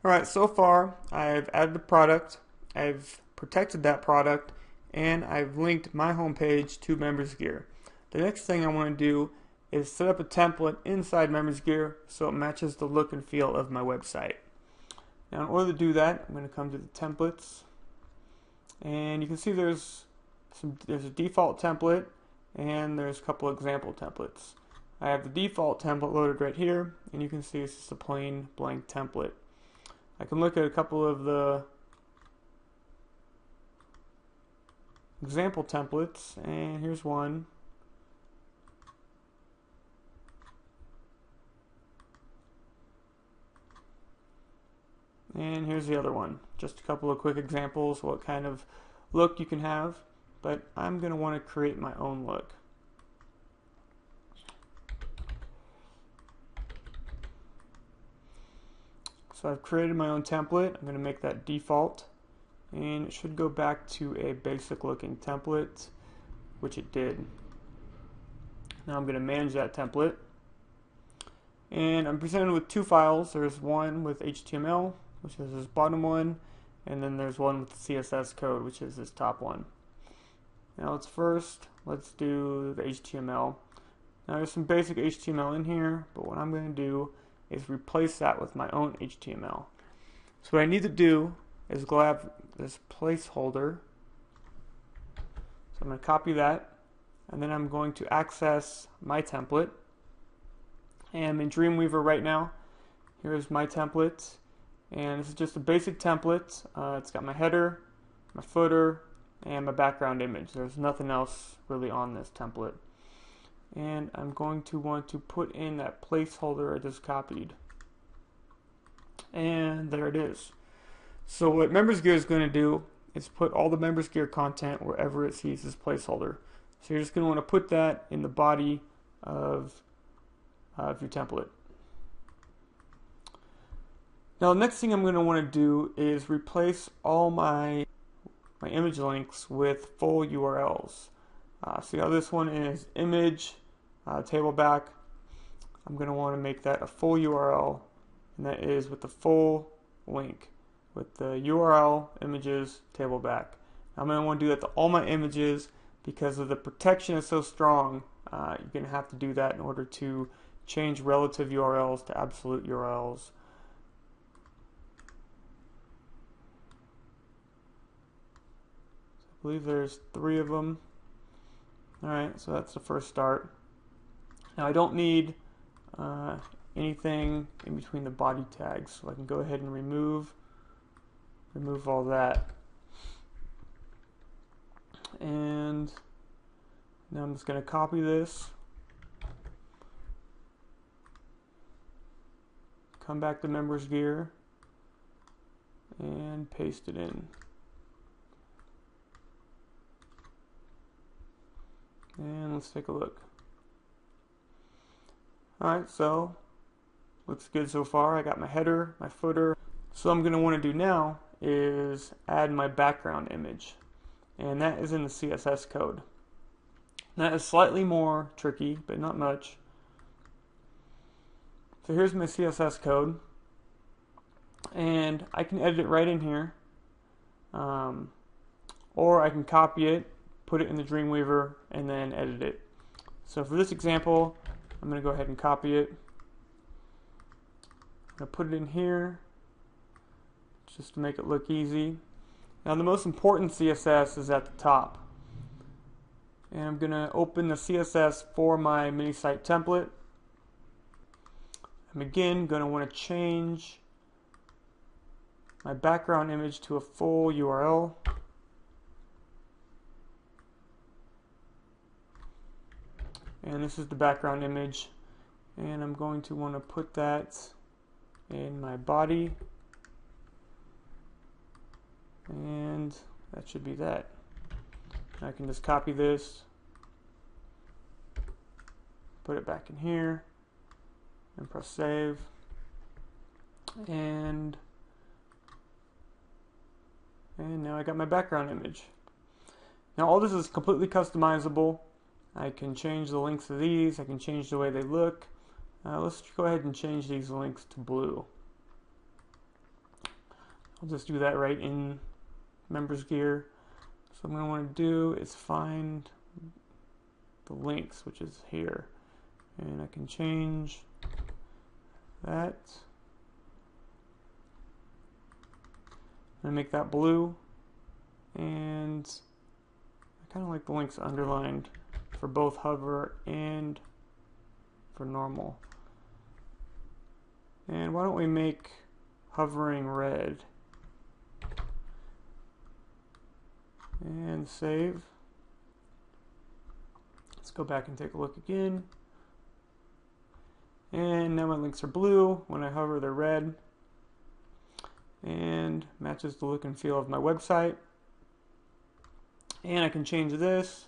Alright, so far I've added a product, I've protected that product, and I've linked my homepage to MembersGear. The next thing I want to do is set up a template inside MembersGear so it matches the look and feel of my website. Now in order to do that, I'm going to come to the templates, and you can see there's a default template and there's a couple example templates. I have the default template loaded right here, and you can see it's just a plain blank template. I can look at a couple of the example templates, and here's one. And here's the other one. Just a couple of quick examples what kind of look you can have, but I'm going to want to create my own look. So I've created my own template. I'm going to make that default, and it should go back to a basic looking template, which it did. Now I'm going to manage that template, and I'm presented with two files. There's one with HTML, which is this bottom one, and then there's one with CSS code, which is this top one. Now let's do the HTML. Now there's some basic HTML in here, but what I'm going to do is replace that with my own HTML. So what I need to do is grab this placeholder. So I'm going to copy that, and then I'm going to access my template. And I'm in Dreamweaver right now. Here's my template, and this is just a basic template. It's got my header, my footer, and my background image. There's nothing else really on this template. And I'm going to want to put in that placeholder I just copied. And there it is. So what MembersGear is going to do is put all the MembersGear content wherever it sees this placeholder. So you're just going to want to put that in the body of your template. Now the next thing I'm going to want to do is replace all my image links with full URLs. See how this one is image, table back. I'm going to want to make that a full URL, and that is with the full link with the URL, images, table back. I'm going to want to do that to all my images because of the protection is so strong. You're going to have to do that in order to change relative URLs to absolute URLs. I believe there's 3 of them. Alright, so that's the first start. Now I don't need anything in between the body tags, so I can go ahead and remove all that. And now I'm just going to copy this, come back to MembersGear, and paste it in. And let's take a look. Alright, so looks good so far. I got my header, my footer. So what I'm going to want to do now is add my background image. And that is in the CSS code. That is slightly more tricky, but not much. So here's my CSS code. And I can edit it right in here. Or I can copy it, put it in the Dreamweaver, and then edit it. So for this example, I'm going to go ahead and copy it. I'm going to put it in here just to make it look easy. Now the most important CSS is at the top. And I'm going to open the CSS for my mini site template. I'm again going to want to change my background image to a full URL. And this is the background image, and I'm going to want to put that in my body, and that should be that. I can just copy this, put it back in here, and press save, and now I got my background image. Now all this is completely customizable. I can change the links of these, I can change the way they look. Let's go ahead and change these links to blue. I'll just do that right in MembersGear. So what I'm going to want to do is find the links, which is here, and I can change that. I'm going to make that blue, and I kind of like the links underlined for both hover and for normal. And why don't we make hovering red? And save. Let's go back and take a look again. And now my links are blue. When I hover, they're red. And matches the look and feel of my website. And I can change this.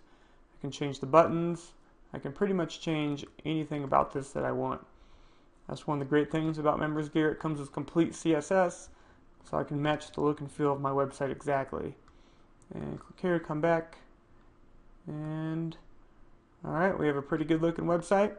I can change the buttons. I can pretty much change anything about this that I want. That's one of the great things about MembersGear. It comes with complete CSS, so I can match the look and feel of my website exactly. And click here, come back, and alright, we have a pretty good looking website.